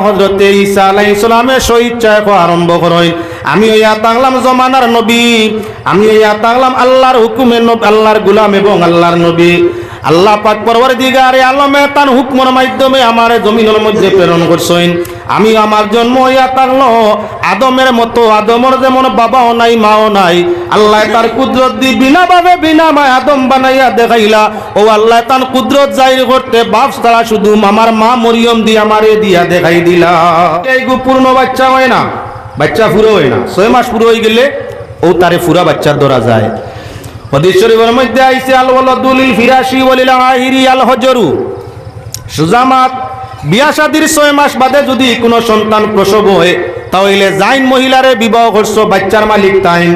হযরতে ঈসা আলাইহিস সালামের শহীদ চায় আরম্ভ করই আমি ইয়া তাগলাম জমানার নবী আমি ইয়া তাগলাম আল্লাহর হুকুমে আল্লাহর গোলাম এবং আল্লাহর নবী আল্লাহ পাক পরওয়ারদিগারে আলমে তার হুকমের মাধ্যমে আমারে জমিনের মধ্যে প্রেরণ করছেন আমি আমার জন্ম হইয়া থাকলো আদমের মতো আদমের যেমন বাবাও নাই মাও নাই আল্লাহ তার কুদরত দি বিনা ভাবে বিনা মায় আদম বানাইয়া দেখাইলা ও আল্লাহ তার কুদরত জাহির করতে বাপ ছাড়া শুধু আমার মা মরিয়ম দি আমারে দিয়া দেখাই দিলা এই পূর্ণ বাচ্চা হয় না বাচ্চা পুরো হয় না 6 মাস পুরো হয়ে গেলে ও তারে পুরা বাচ্চার ধরা যায় হাদিস শরীফের মধ্যে আইছে আল ওয়ালাদুল ফিরাশি ওয়ালিল আহিরি আল হজরু সুজামাত বিয়া শাদীর 6 মাস বাদে যদি কোনো সন্তান প্রসব হয় তাহলে জাইন মহিলারে বিবাহ করছো বাচ্চার মালিক তাইন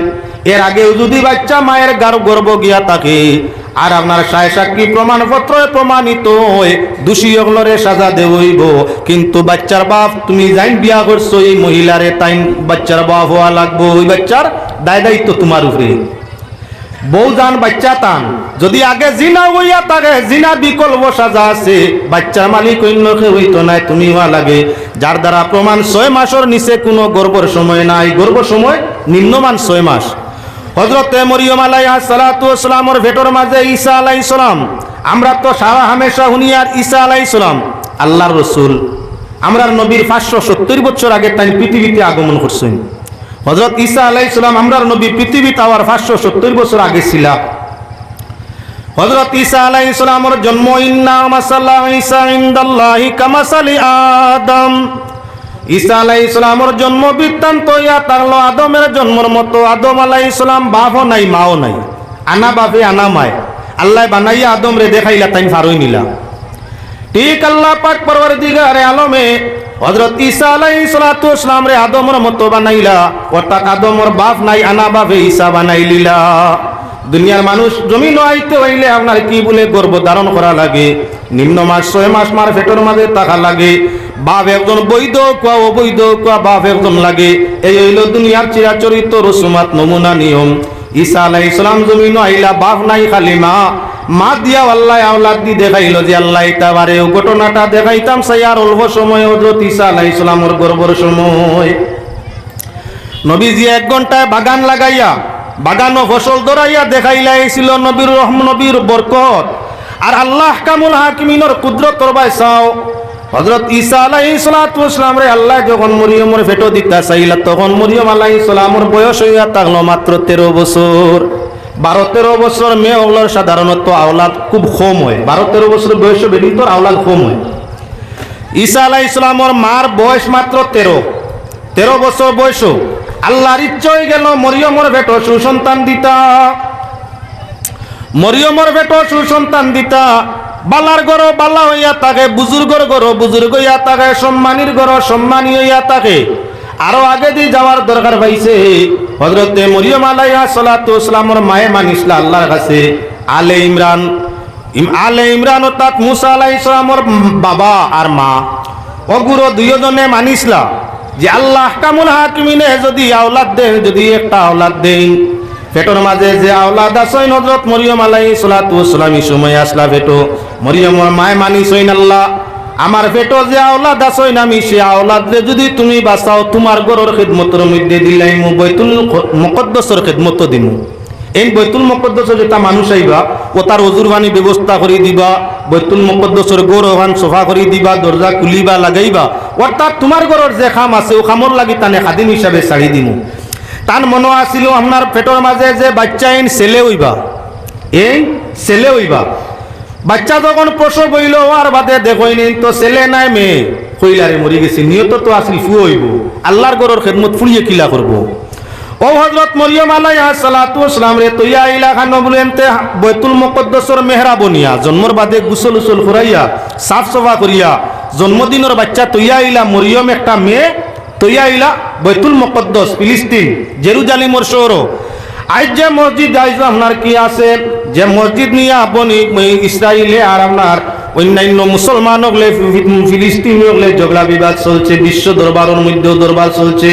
এর আগেও যদি বাচ্চা মায়ের গর্ভ গিয়া থাকে আর আপনার সায় সাক্ষী প্রমাণপত্র প্রমাণিত হয় দোষী হলরে সাজা দেবইব কিন্তু বাচ্চার বাপ তুমি জাইন বিয়া করছো এই মহিলারে তাইন বাচ্চার বাপ হওয়া লাগবো ওই বাচ্চার দায় দায়িত্ব তোমার উপরে বউ জান বাচ্চা তান যদি আগে জিনা হইয়া থাকে জিনা বিকল্প সাজা আছে বাচ্চার মালিক অন্য কেউ হইতো নাই তুমি হওয়া লাগে যার দ্বারা প্রমাণ 6 মাসের নিচে কোনো গর্ভর সময় নাই গর্ভ সময় নিম্নমান 6 মাস হযরতে মরিয়ম আলাইহিস সালাতু ওয়াস সালামের ভেতর মাঝে ঈসা আলাইহিস সালাম আমরা তো সারা হামেশা হুনিয়ার ঈসা আলাইহিস সালাম আল্লাহর রাসূল আমরার নবীর 570 বছর আগে তাই পৃথিবীতে আগমন করছেন হযরত ঈসা আলাইহিস সালাম আমরার নবী পৃথিবীতে আবার 570 বছর আগে ছিল হযরত ঈসা আলাইহিস সালামের জন্ম ইন্না মাসাল্লা ঈসা ইনদাল্লাহি কামাসালি আদম ঈসা আলাইহিস সালামের জন্ম বৃত্তান্ত ইয়া তাহলো আদমের জন্মের মতো আদম আলাইহিস সালাম বাপও নাই মাও নাই আনা বাপে আনা মায় আল্লাহ বানাইয়া আদম রে দেখাইলা তাই ফারই নিলা ঠিক আল্লাহ পাক পরওয়ারদিগারে আলমে হযরত ঈসা আলাইহিস সালাতু ওয়াস সালাম রে আদমের মতো বানাইলা অর্থাৎ আদমের বাপ নাই আনা বাপে ঈসা বানাইলিলা দুনিয়ার মানুষ জমিন আইতে হইলে আপনার কি বলে গর্ভ ধারণ করা লাগে নিম্ন মাস 6 মাস মার পেটের মাঝে থাকা লাগে বাপ একজন বৈধ কোয়া অবৈধ কোয়া বাপ একজন লাগে এই হইল দুনিয়ার চিরাচরিত রসুমাত নমুনা নিয়ম ঈসা আলাইহিস সালাম জমিন আইলা বাপ নাই খালি মা দিয়া আল্লাহ আওলাদ দি দেখাইলো যে আল্লাহ তাবারে ও ঘটনাটা দেখাইতাম সাইয়ার অল্প সময় হযরত ঈসা আলাইহিস সালামের গর্ভের সময় নবীজি 1 ঘন্টায় বাগান লাগাইয়া বাগানো ফসল ধরাইয়া দেখাইলা ছিল নবীর নবীর বরকত আর আল্লাহ কামুল হাকিমিনের কুদরতর বাইসাও হযরত ঈসা আলাইহিস সালাতু ওয়াস সালাম রে আল্লাহ যখন মরিয়মের পেটো দিতা চাইলা তখন মরিয়ম আলাইহিস সালামের বয়স হইয়া থাকলো মাত্র 13 বছর 12-13 বছর মেয়ে ওগুলোর সাধারণত আওলাদ খুব কম হয় 12-13 বছর বয়স বেশি তোর আওলাদ কম হয় ঈসা আলাইহিস সালামের মার বয়স মাত্র 13 বছর বয়স আল্লাহর ইচ্ছা হয়ে গেল মরিয়মের পেটো সুসন্তান দিতা মরিয়মের পেটো সুসন্তান দিতা বালার ঘর বালা হইয়া থাকে বুজুর্গর ঘর বুজুর্গ হইয়া থাকে সম্মানীর ঘর সম্মানী হইয়া থাকে আরো আগে দিয়ে যাওয়ার দরকার পাইছে হযরতে মরিয়ম আলাইহিস সালাতু ওয়াস সালামের মায়ে মানিসলা আল্লাহর কাছে আলে ইমরান অর্থাৎ মুসা আলাইহিস সালামের বাবা আর মা ওগুলো দুইজনে মানিসলা যে আল্লাহ কামুল হাকিমিনে যদি আওলাদ দেন যদি একটা আওলাদ দেন পেটের মাঝে যে আওলাদ আসেন হযরত মরিয়ম আলাইহিস সালাতু ওয়াস সালাম সময় আসলা পেটো মরিয়মের মায়ে মানিসইন আল্লাহ আমার পেটো যে আওলাদ আসেন আমি সে আওলাদ রে যদি তুমি বাঁচাও তোমার ঘরের খিদমতের মধ্যে দিলাইম বাইতুল মুকদ্দাসের খিদমত দিমু এই বাইতুল মুকদ্দাস যেটা মানুষ আইবা ও তার ওজুর পানি ব্যবস্থা করে দিবা বাইতুল মুকদ্দাসের গৌরবান সোফা করে দিবা দরজা খুলিবা লাগাইবা অর্থাৎ তোমার ঘরের যে খাম আছে ও খামর লাগি তানে খাদিম হিসাবে ছাড়ি দিমু তার মনে আসিল আপনার পেটের মাঝে যে বাচ্চা এন ছেলে হইবা এই ছেলে হইবা বাচ্চা যখন প্রসব হইল আর বাদে দেখইনি তো ছেলে নাই মেয়ে কইলারে মরি গেছে নিয়ত তো আসিল ফু হইব আল্লাহর ঘরের খেদমত ফুলিয়ে কিলা করব ও হযরত মরিয়ম আলাইহিস সালাতু ওয়াস সালাম রে তৈয়া ইলা খান বলেনতে বাইতুল মুকদ্দাসের মেহরাবনিয়া জন্মর বাদে গোসল উসল করাইয়া সাফ সাফা করিয়া জন্মদিনের বাচ্চা তৈয়া ইলা মরিয়ম একটা মেয়ে তৈয়া ইলা বাইতুল মুকদ্দাস ফিলিস্তিন জেরুজালেমের শহর আজ যে মসজিদ আইজ আপনার কি আছে যে মসজিদ নিয়ে আপনি ইসরায়েলে আর আপনার অন্যান্য মুসলমান হলে ফিলিস্তিনি হলে ঝগড়া বিবাদ চলছে বিশ্ব দরবারের মধ্যেও দরবার চলছে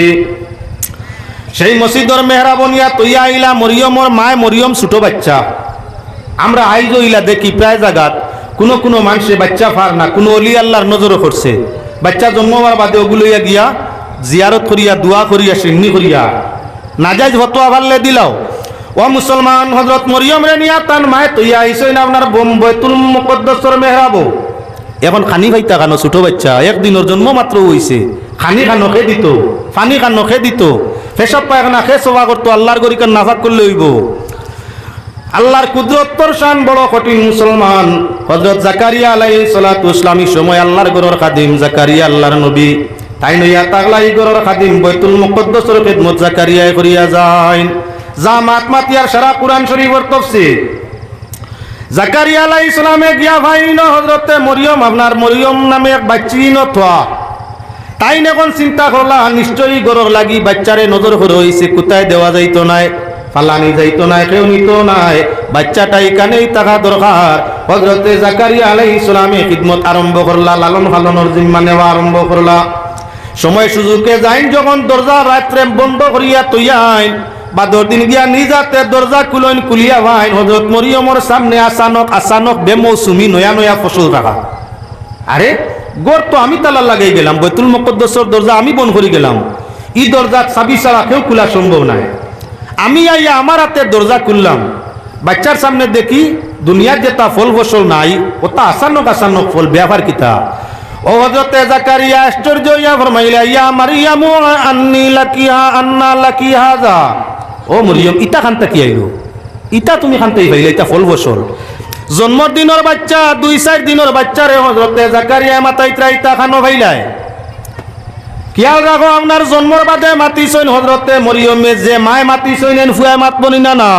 সেই মসজিদের মেহরাবনিয়া তৈয়া আইলা মরিয়মর মায় মরিয়ম ছোট বাচ্চা আমরা আইজ ইলা দেখি প্রায় জায়গাত কোনো মানুষে বাচ্চা ফার না কোনো অলি আল্লাহর নজরও করছে বাচ্চা জন্ম হওয়ার বাদে ওগুলো গিয়া জিয়ারত করিয়া দোয়া করিয়া সিন্নি করিয়া নাজাইজ ফতোয়া ভাললে দিলাও। ও মুসলমান, হযরত মরিয়ম রে নিয়া তান মায়ে তৈয়া আইসইন আপনার বাইতুল মুকদ্দাসের মেহরাবো। এখন খানি ভাইতা কানো ছোট বাচ্চা একদিনের জন্ম মাত্র হইছে, খানি খানো খে দিত, পানি খানো খে দিত, পেশাব পায়খানা খে সভা করতো, আল্লাহর গরিকার নাফাক করলে হইব। আল্লাহর কুদরতর শান বড় কঠিন মুসলমান। হযরত জাকারিয়া আলাইহিস সালাতু ইসলামী সময় আল্লাহর ঘরের খাদিম জাকারিয়া আল্লাহর নবী তাই নইয়া তাগলাই ঘরের খাদিম বাইতুল মুকদ্দাসের খিদমত জাকারিয়া করিয়া যায়। যা মাতমাতিয়ার সারা কুরআন শরীফের তাফসীর জাকারিয়া আলাইহিস সালামে গিয়া ভাইন হযরতে মরিয়ম আপনার মরিয়ম নামে এক বাচ্চি নথা তাই এখন চিন্তা করলা নিশ্চয়ই ঘরের লাগি বাচ্চারে নজর করে হইছে, কোথায় দেওয়া যাইতো নাই, ফালানি যাইতো নাই, কেউ নিত নাই, বাচ্চাটা এখানেই থাকা দরকার। হযরতে জাকারিয়া আলাইহিস সালামে খিদমত আরম্ভ করলা, লালন পালনের জিম্মা নেওয়া আরম্ভ করলা। সময় সুযোগে যাইন যখন দরজা রাত্রে বন্ধ করিয়া তৈয়াইন বাদর দিন গিয়া নিজাতে দরজা খুলইন, খুলিয়া ভাইন হযরত মরিয়মর সামনে আচানক বেমৌসুমি নয়া নয়া ফসল রাখা। আরে গোর তো আমি তালা লাগাই গেলাম, বাইতুল মুকদ্দাসের দরজা আমি বন্ধ করে গেলাম, ই দরজা চাবি ছাড়া কেউ খোলা সম্ভব নাই। আমি আইয়া আমার হাতে দরজা খুললাম, বাচ্চার সামনে দেখি দুনিয়ার যেটা ফল ফসল নাই ওটা আচানক ফল, ব্যাপার কিতা? ও হযরতে জাকারিয়া আশ্চর্য হইয়া ফরমাইলা, ইয়া মারিয়ামু আন্নী লাকিহা আন্না লাকি হাযা। ও মরিয়ম, ইটা খানটা কি আইলো? ইটা তুমি খানতেই পাইলে, ইটা ফল ফসল। জন্মদিনের বাচ্চা 2-4 দিনের বাচ্চারে হযরতে জাকারিয়া মাতাইত্রা ইটা খানো ভাইলায়। খেয়াল রাখো, আপনার জন্মর বাদে মাতিছইন হযরতে মরিয়মে, যে মায় মাতিছইন ফুয়া মাতবনি না।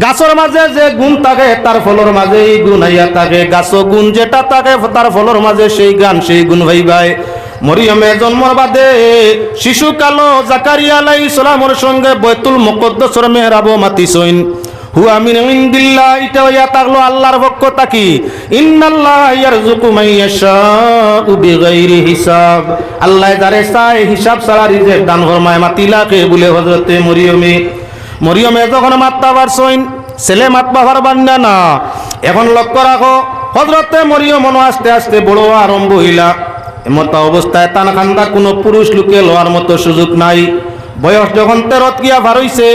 গাছর মাঝে যে গুণ থাকে তার ফলর মাঝে এই গুণ আইয়া থাকে, গাছ গুণ যেটা থাকে তার ফলর মাঝে সেই গান সেই গুণ ভাইবাই। মরিয়মে জন্মর বাদে শিশুকালো জাকারিয়া আলাইহিস সালামের সঙ্গে বাইতুল মুকদ্দাসের মেহরাবও মাতিছইন। হুয়া মিন ইনদিল্লাহ, এটা হইয়া থাকলো আল্লাহর পক্ষ থাকি। ইন্নাল্লাহ ইয়ারযুকু মান ইয়াশাউ বিগাইরি হিসাব, আল্লাহ যারে চায় হিসাব ছাড়া রিজিক দান ফরমায়। মাতিলাকে বলে হযরতে মরিয়মে যখন মাতবা পারছইন, ছেলে মাতবা পারবান না। এখন লক্ষ্য রাখো, হযরতে মরিয়ম আস্তে আস্তে বড় আরম্ভ হইলা। এমত অবস্থায় তান খান্দা কোনো পুরুষ লোকে লওয়ার মতো সুযোগ নাই। বয়স যখন 13 গিয়া পার হইছে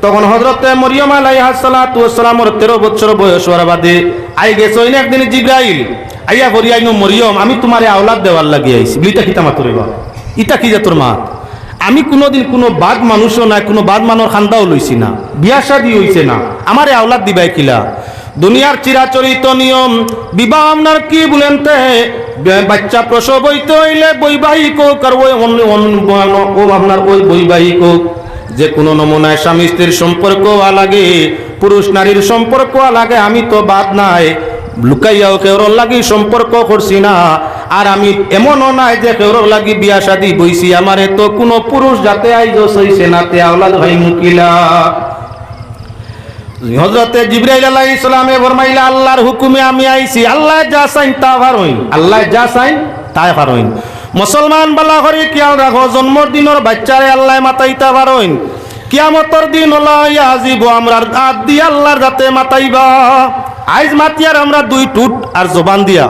তখন হযরতে মরিয়ম আলাইহিস সালাতু ওয়াস সালামের 13 বছর বয়স হওয়ার বাদে আই গেছইন একদিন জিবরাইল আইয়া বলিয়াইনো, মরিয়ম আমি তোমারে আওলাদ দেওয়ার লাগি আইছি। বিটা কিতা মাতরে বা ইটা কি যে তোর মা? আমি কোনোদিন কোনো বাদ মানুষও নাই, কোনো বাদ মানুষ খান্দাও লইছি না, বিয়া শাদী হইছে না, আমারে আওলাদ দিবাই কিলা? দুনিয়ার চিরাচরিত নিয়ম বিবাহ আপনার কি বলেন তে বাচ্চা প্রসব হইতে হইলে বৈবাহিক হোক আর ওই আপনার ওই বৈবাহিক হোক যে কোনো নমুনায় স্বামী স্ত্রীর সম্পর্ক আলাগে, পুরুষ নারীর সম্পর্ক আলাগে। আমি তো বাদ নাই, লুকাইয়াও কেউর লাগি সম্পর্ক করছি না, আর আমি এমনও নাই যে কেউর লাগি বিয়া শাদী বইছি। আমারে তো কোনো পুরুষ যাতে আইজ সইছে নাতে আওলাদ ভাই মুকিলা। হযরতে জিবরাইল আলাইহিস সালামে ফরমাইলা, আল্লাহর হুকুমে আমি আইছি, আল্লাহ যা চাইন তা পারইন, আল্লাহ যা চাইন তাই পারইন। মুসলমান বালা করে খেয়াল রাখো, জন্মদিনের বাচ্চারে আল্লাহ মাতাইতা পারইন, কিয়ামতের দিন হলো ইয়াজিব আমরা হাত দিয়ে আল্লাহর যাতে মাতাইবা। আইজ মাতিয়ার আমরা 2 টুট আর জবান দিয়া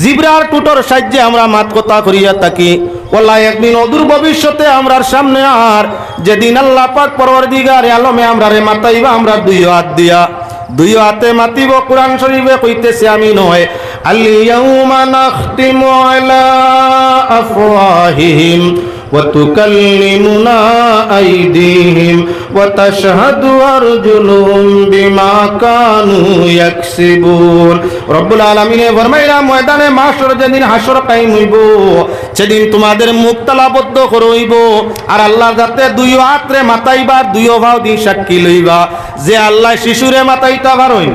জিবরার টুটর সাহায্যে আমরা মাত কথা করিয়া থাকি। ওলা একদিন অদূর ভবিষ্যতে আমরার সামনে আর যেদিন আল্লাহ পাক পরওয়ারদিগার আলমে আমরারে মাতাইবা, আমরা 2 হাত দিয়া 2 হাতে মাতিব। কোরআন শরীফে কইতেছে আমি নয়, আল ইয়াউমা নাখতিমু আলা আফওয়াহিহিম ওয়া তুকাল্লিমুনা আইদিহিম ওয়া তাশহাদু আরজুলুহুম বিমা কানু ইয়াকসিবুন। রব্বুল আলামিনে ফরমাইলা, ময়দানে মাশর যেদিন হাসর কায়েম হইব সেদিন তোমাদের মুখ তালাবদ্ধ করইব, আর আল্লাহ যাতে 2 হাতরে মাতাইবা, 2 ভাও দি সাক্ষী লইবা। যে আল্লাহ শিশুরে মাতাইতা পারেন,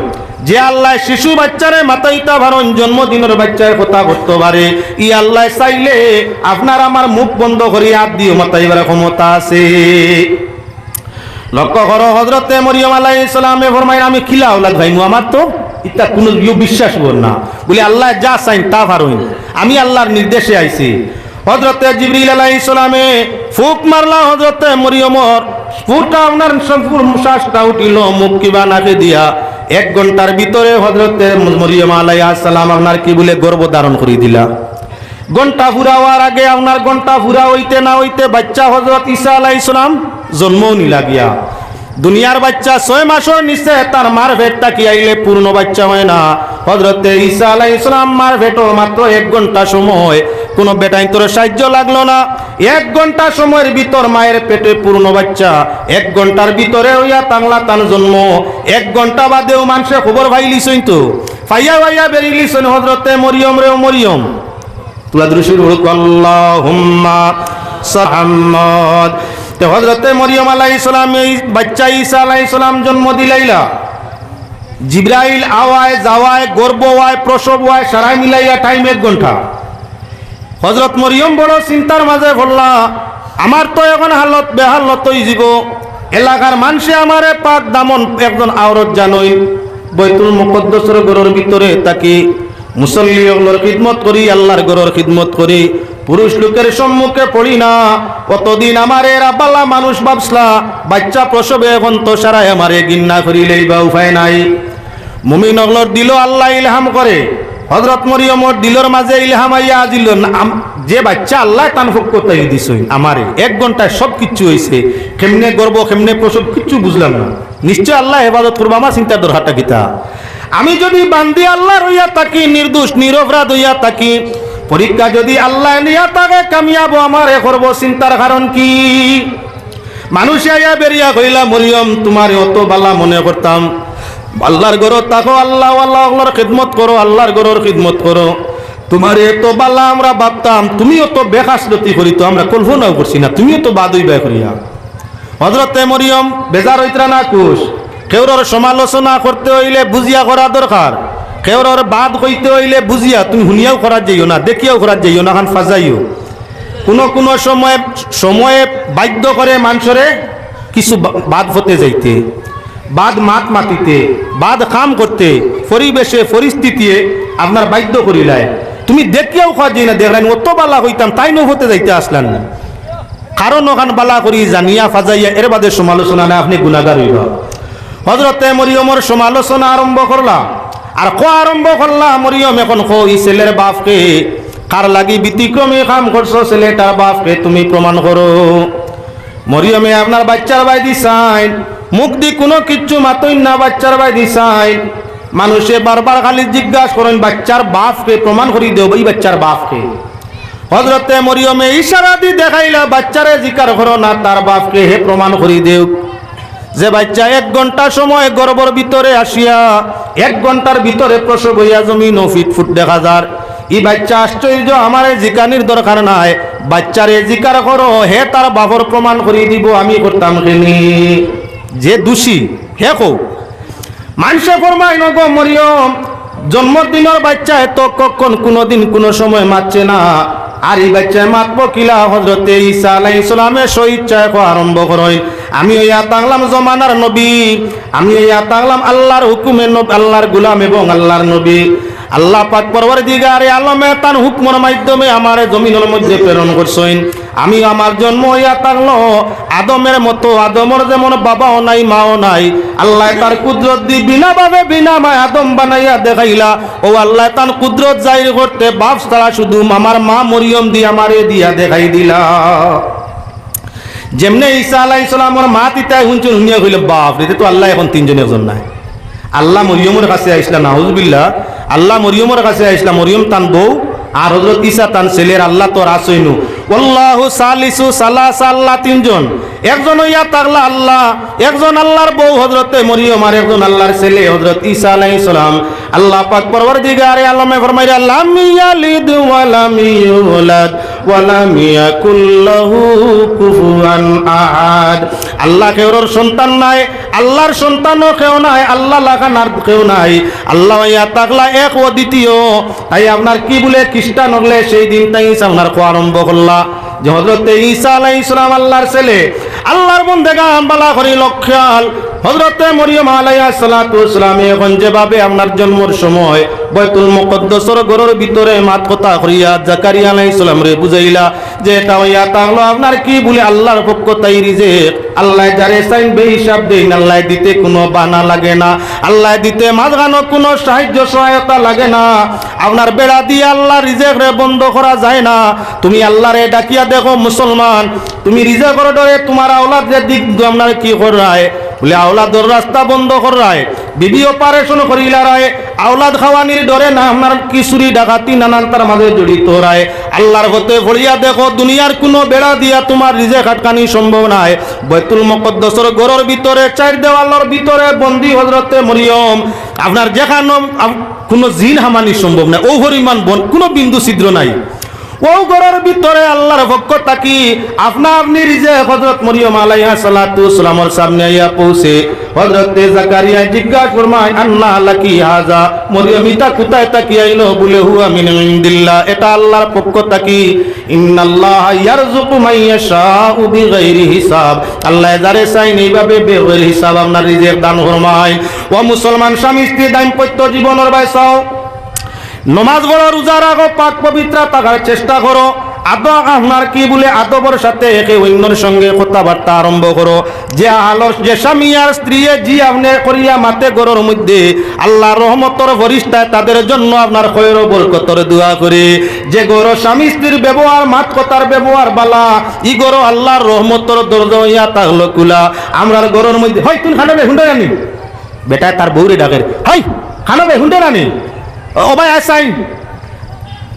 যে আল্লাহ শিশু বাচ্চারে মাতাইতা পারেন, জন্মদিনের বাচ্চার কথা করতে পারে, ই আল্লাহ চাইলে আপনার আমার মুখ বন্ধ করে হাত দিয়ে মাতাইবার ক্ষমতা আছে। লক্ষ্য করো, হযরতে মরিয়ম আলাইহিস সালামে ফরমাইন, আমি খিলা আওলাদ ভাইমু, আমার তো ইটা কোনো বিশ্বাস কর না, বলে আল্লাহ যা চাইন তা পারেন, আমি আল্লাহর নির্দেশে আইছি। হযরতে জিবরিল আলাইহিস সালামে ফুক মারলা, হযরতে মরিয়মর ফুটা আপনার সম্পূর্ণ শ্বাসটা উঠিল মুখ কিবা নাকে দিয়া। 1 ঘন্টার ভিতরে হযরতে মরিয়ম আলাইহিস সালাম আপনার কি বলে গর্ভ ধারণ করে দিলা। ঘন্টা ফুরা হওয়ার আগে আপনার ঘন্টা ফুরা হইতে না হইতে বাচ্চা হযরত ঈসা আলাইহিস সালাম জন্ম নিলা গিয়া। দুনিয়ার বাচ্চা 6 মাসের নিচে তার মার পেটটা কি আইলে পূর্ণ বাচ্চা হয় না। হযরত ঈসা আলাইহিস সালাম মার পেটও মাত্র 1 ঘন্টা সময়, কোনো বেটাইন্তর সাহায্য লাগলো না। 1 ঘন্টা সময়ের ভিতর মায়ের পেটে পূর্ণ বাচ্চা, 1 ঘন্টার ভিতরে হইয়া তাংলা তান জন্ম। 1 ঘন্টা বাদেও মানুষে খবর পাইলিছই তো, পাইয়া পাইয়া বেরিলিছই হযরতে মরিয়ম রে মরিয়ম। তুলা দ্রুশুর আল্লাহুম্মা সাহাম্মদ। তো হযরতে মরিয়ম আলাইহিস সালাম এই বাচ্চা ঈসা আলাইহিস সালাম জন্ম দিলাইলা। জিবরাইল আওয়ায় যাওয়ায় গর্ভ হয় প্রসব হয় সারাই মিলাইয়া টাইম 1 ঘন্টা। হযরত মরিয়ম বড় চিন্তার মাঝে পড়লা, আমার তো এখন হালত বেহালত হয়ে যাব। এলাকার মানুষে আমারে পাক দামন একজন আওরত জানই, বাইতুল মুকদ্দাসের ঘরের ভিতরে তাকে মুসল্লি ওগুলোর খিদমত করি, আল্লাহর ঘরের খিদমত করি, পুরুষ লোকের সম্মুখে পড়ি না। কতদিন আমার এরা বালা মানুষ ভাবসলা, বাচ্চা প্রসবে এখন তো সারাই আমারে গিন্না করিলেই বা উপায় নাই। মুমিন ওগুলোর দিল আল্লাহ ইলহাম করে। হযরত মরিয়মর দিলর মাঝে ইলহাম আইয়া আজিল, যে বাচ্চা আল্লাহ তান ফক্কতাই দিছই আমারে 1 ঘন্টায় সব কিচ্ছু হইছে। কেমনে গর্ব কেমনে প্রসব কিচ্ছু বুঝলাম না। নিশ্চয় আল্লাহ হেফাজত করবো, আমার চিন্তার দরকারটা কিতা। আমি যদি বান্দি আল্লাহর হইয়া থাকি, নির্দোষ নিরপরাধ হইয়া থাকি, পরীক্ষা যদি আল্লাহ নিয়া থাকে কামিয়াব আমার এ করবো, চিন্তার কারণ কি? মানুষ আইয়া বেরিয়া কইলা, মরিয়ম তোমার অত বালা মনে করতাম, আল্লাহর ঘর থাকো, আল্লাহ আল্লাহর খিদমত করো, আল্লাহর ঘরের খিদমত করো, তোমার এত বালা আমরা ভাবতাম, তুমিও তো বেখাসরতি করিত, আমরা কল্পনাও করছি না, তুমিও তো বাদই ব্যয় করিয়া। হযরতে মরিয়ম বেজার হইতরা না কুশ, কেউর সমালোচনা করতে হইলে বুঝিয়া করা দরকার, কেউর বাদ কইতে হইলে বুঝিয়া, তুমি শুনিয়াও করার যাইও না, দেখিয়াও করার যাইও না, খান ফাজাইও। কোনো সময়ে বাধ্য করে মানুষরে কিছু বাদ হতে যাইতে, বাদ মাতিতে, বাদ কাম করতে, পরিবেশে পরিস্থিতি আপনার বাধ্য করিলায়। তুমি দেখিয়াও খাওয়া যাই না, দেখলেন অত বালা হইতাম তাই নো হতে যাইতে আসলেন না, কারণ ওখান বালা করি জানিয়া ফাজাইয়া এর বাদে সমালোচনা না, আপনি গুনাহগার হইবা। হযরতে মরিয়মের সমালোচনা আরম্ভ করলা, আর আরম্ভ করলা মরিয়ম এখন ই ছেলের বাপকে কার লাগি ব্যতিক্রমী কাম করছো, ছেলেটার বাপকে তুমি প্রমাণ করো। মরিয়মে আপনার বাচ্চার বাই দিছাইন, মুখ দি কোনো কিচ্ছু মাতইন না, বাচ্চার বাই দিছাইন। মানুষে বারবার খালি জিজ্ঞাসা করেন বাচ্চার বাপকে প্রমাণ করি দেও, এই বাচ্চার বাপকে। হযরতে মরিয়মে ইশারা দি দেখাইলা বাচ্চারে জিকার করো না, তার বাপকে হে প্রমাণ করি দেও। যে বাচ্চা 1 ঘন্টা সময় গর্ভের ভিতরে আসিয়া 1 ঘন্টার ভিতরে প্রসব হইয়া জমিন ও ফিটফুট দেখা যার, এই বাচ্চা আশ্চর্য, আমার জিকানির দরকার নাই, বাচ্চারে জিকার করো, হে তার বাপর প্রমাণ করি দিব, আমি করতাম কেনি। যে দোষী হে কো মানুষে ফরমাই নগো মরিয়ম, জন্মদিনের বাচ্চা এত কখন কোনোদিন কোনো সময় মারছে না, আর এই বাচ্চায় মাতব কিলা? হযরতে ঈসা আলাইহিস সালামের স্বইচ্ছায় আরম্ভ করই, আমি ইয়া তাগলাম জমানার নবী, আমি ইয়া তাগলাম আল্লাহর হুকুমে আল্লাহর গোলাম এবং আল্লাহর নবী। আল্লাহ পাক পরওয়ারদিগারে আলমে তার হুকমের মাধ্যমে আমারে জমিনের মধ্যে প্রেরণ করছেন। আমি আমার জন্ম হইয়া থাকলো আদমের মতো, আদমের যেমন বাবাও নাই মাও নাই, আল্লাহ তার কুদরত দি বিনা ভাবে বিনা মায় আদম বানাইয়া দেখাইলা। ও আল্লাহ তার কুদরত জাহির করতে বাপ ছাড়া শুধু আমার মা মরিয়ম দি আমারে দিয়া দেখাই দিলা। যেমনে ঈসা আলাইহিস সালামের মা তিতাই শুনছেন, শুনিয়া কইলে বাপ রে, তো আল্লাহ এখন 3 জন একজন নাই। আল্লাহ মরিয়মের কাছে আইসলা, নাউজুবিল্লাহ, আল্লাহ মরিয়মের কাছে আইসলা, মরিয়ম তান বউ আর হযরত ঈসা তান ছেলের, আল্লাহ তো রাসইনু আল্লাহু সালিসু সালাসা, আল্লাহ 3 জন, একজন হইয়া তাগলা আল্লাহ, একজন আল্লাহর বউ হযরতে মরিয়ম, আর একজন আল্লাহর ছেলে হযরত ঈসা আলাইহিস সালাম। আল্লাহ পাক পরওয়ারদিগারে আলমে ফরমাইরা, লাম ইয়ালিদ ওয়া লাম ইউলাদ ওয়া লাম ইয়াকুল লাহু কুফুয়ান আহাদ। আল্লাহ কেউর সন্তান নাই, আল্লাহর সন্তানও কেউ নাই, আল্লাহ লাগানার কেউ নাই, আল্লাহ ইয়া তাগলা এক ও দ্বিতীয়। তাই আপনার কি বলে খ্রিস্টান হলে সেই দিন তাই আপনার আরম্ভ করলা যে হযরতে ঈসা আলাইহিস সালাম আল্লাহর ছেলে, আল্লাহর বন্দেগান বালা করি লক্ষাল। হযরতে মরিয়ম আলাইহিস সালাতু ওয়াস সালাম এখন যেভাবে আপনার জন্মের সময় বাইতুল মুকদ্দাসের ঘরের ভিতরে মাত কথা করিয়া জাকারিয়া আলাইহিস সালাম রে বুঝাইলা যে এটা হইয়া থাকলো আপনার কি বলে আল্লাহর পক্ষ তাই রিজিক। আল্লাহ যারে চাইন বেহিসাব দেন, আল্লাহ দিতে কোনো বানা লাগে না, আল্লাহ দিতে মাঝখানো কোনো সাহায্য সহায়তা লাগে না। আপনার বেড়া দিয়ে আল্লাহ রিজিক রে বন্ধ করা যায় না। তুমি আল্লাহরে ডাকিয়া দেখো মুসলমান, তুমি রিজিকের ডরে তোমার আওলাদের দিক আপনার কি করায় বলে আওলাদর রাস্তা বন্ধ করায়, বিবি অপারেশন করিলা রায়, আওলাদ খাওয়ানির ডরে না আপনার কিশোরী ডাকাতি নানান তার মাঝে জড়িত রায়। আল্লাহর হতে ভরিয়া দেখো দুনিয়ার কোনো বেড়া দিয়া তোমার রিজিক আটকানি সম্ভব নাই। বাইতুল মুকদ্দাসের ঘরের ভিতরে চার দেওয়ালের ভিতরে বন্দী হযরতে মরিয়ম, আপনার যেখানে কোনো জিন হামানি সম্ভব নাই, ও পরিমাণ কোনো বিন্দু ছিদ্র নাই। ও ঘরের ভিতরে আল্লাহর পক্ষ থাকি আপনা আপনি রিজিক হযরত মরিয়ম আলাইহা সালাতু সালামের সামনে আইয়া পৌঁছে হযরতে জাকারিয়া জিজ্ঞাসা ফরমায় আন্না লাকি হাযা, মরিয়ম এটা কোথায় থাকি আইলো বলে হুয়া মিন ইনদিল্লাহ, এটা আল্লাহর পক্ষ থাকি। ইন্নাল্লাহা ইয়ারযুকু মান ইয়াশাউ বিগাইরি হিসাব, আল্লাহ যারে চাই এইভাবে বেগৈর হিসাব আপনার রিজিক দান ফরমায়। ও মুসলমান স্বামী স্ত্রী দাম্পত্য জীবনের বাইসাও নমাজ পড়ো, রোজা রাখো, পাক পবিত্র থাকার চেষ্টা করো, আপনার কি বলে আদবের সাথে একে অন্যের সঙ্গে কথাবার্তা আরম্ভ করো। যে আলোর যে স্বামী আর স্ত্রী জি আপনি করিয়া মাতে গরর মধ্যে আল্লাহ রহমতর ফরিস্তায় তাদের জন্য আপনার খৈর বরকতর দোয়া করে। যে গরো স্বামী স্ত্রীর ব্যবহার মাত কথার ব্যবহার বালা, ই গরো আল্লাহর রহমতর দরজা হইয়া তাহলো কুলা। আমরার গরর মধ্যে হয় তুই খানাবে হুন্ডে রানি, বেটা তার বউরে ডাকের হয় খানাবে হুন্ডে রানি ও ভাই আসাইন,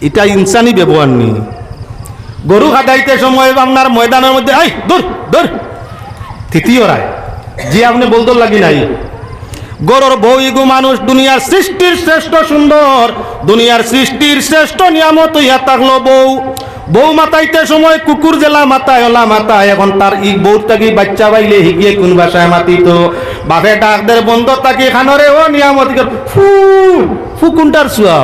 এটা ইনসানি ব্যবহার নেই। গরু খাদাইতে সময় আপনার ময়দানের মধ্যে আই দূর দূর তৃতীয় রায় যে আপনি বলতে লাগি নাই। গরুর বউ ইগু মানুষ দুনিয়ার সৃষ্টির শ্রেষ্ঠ সুন্দর, দুনিয়ার সৃষ্টির শ্রেষ্ঠ নিয়ামত ইয়া থাকলো বউ। বউ মাতাইতে সময় কুকুর জেলা মাতায় ওলা মাতায়, এখন তার ই বউটাকে বাচ্চা বাইলে হিগিয়ে কোন বাসায় মাতিত বাপে ডাকদের বন্ধ তাকে খানরে ও নিয়ামত ফু ফু কোনটার সুয়া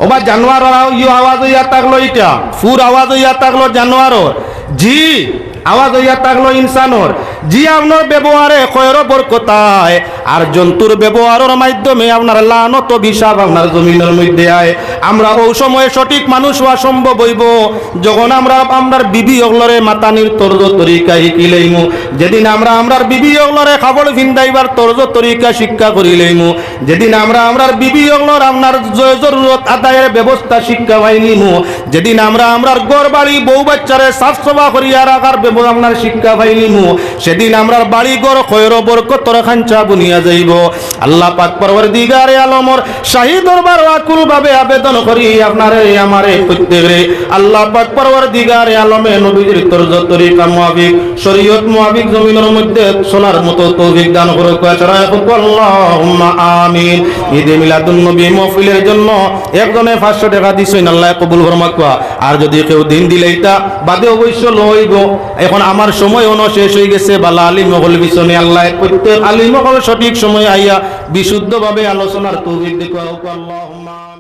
ওবা জানোয়ার ইউ আওয়াজ হইয়া থাকলো, এটা ফুর আওয়াজ হইয়া থাকলো জানোয়ারর, জি আওয়াজ হইয়া থাকলো ইনসানর। জি আপনার ব্যবহারে খয়র বরকতায় আর জন্তুর ব্যবহারের মাধ্যমে আপনার লানত অভিশাপ আপনার জমিনের মধ্যে আয়। আমরা ওই সময় সঠিক মানুষ হওয়া সম্ভব হইব যখন আমরা আপনার বিবি অগলরে মাতানির তর্জ তরিকা শিকিলেইমু, যেদিন আমরা আমরার বিবি অগলরে খাবল ভিন্দাইবার তর্জ তরিকা শিক্ষা করিলেইমু, যেদিন আমরা আমরার বিবি অগলর আপনার জরুরত আদায়ের ব্যবস্থা শিক্ষা পাইলিমু, যেদিন আমরা আমরার ঘর বাড়ি বউ বাচ্চারে সাফ সফা করিয়া রাখার আপনার শিক্ষা পাইলিমু, সেদিন আমরা বাড়ি ঘর খয়র বরকতর খাঞ্চা বুনিয়া যাইব। আল্লাহ পাক পরওয়ারদিগারে আলমর শাহী দরবার আকুল ভাবে আবেদন করি আপনারে আমারে প্রত্যেকরে আল্লাহ পাক পরওয়ারদিগারে আলমে নবীর তরজ তরিকা মুআবিক শরীয়ত মুআবিক জমিনের মধ্যে চলার মতো তৌফিক দান করুক। আল্লাহুম্মা আমিন। ঈদে মিলাদুন নবী মাহফিলের জন্য একজনে 500 টাকা দিছেন, আল্লাহ কবুল ফরমাক। আর যদি কেউ দিন দিলে এটা বাদে অবশ্য লইব। এখন আমার সময় অন শেষ হয়ে গেছে, বালা আলিম মহল পিছনে আল্লাহ প্রত্যেক আলিম মহল সঠিক সময় আইয়া বিশুদ্ধভাবে আলোচনার তৌফিক দেখো। আল্লাহুম্মা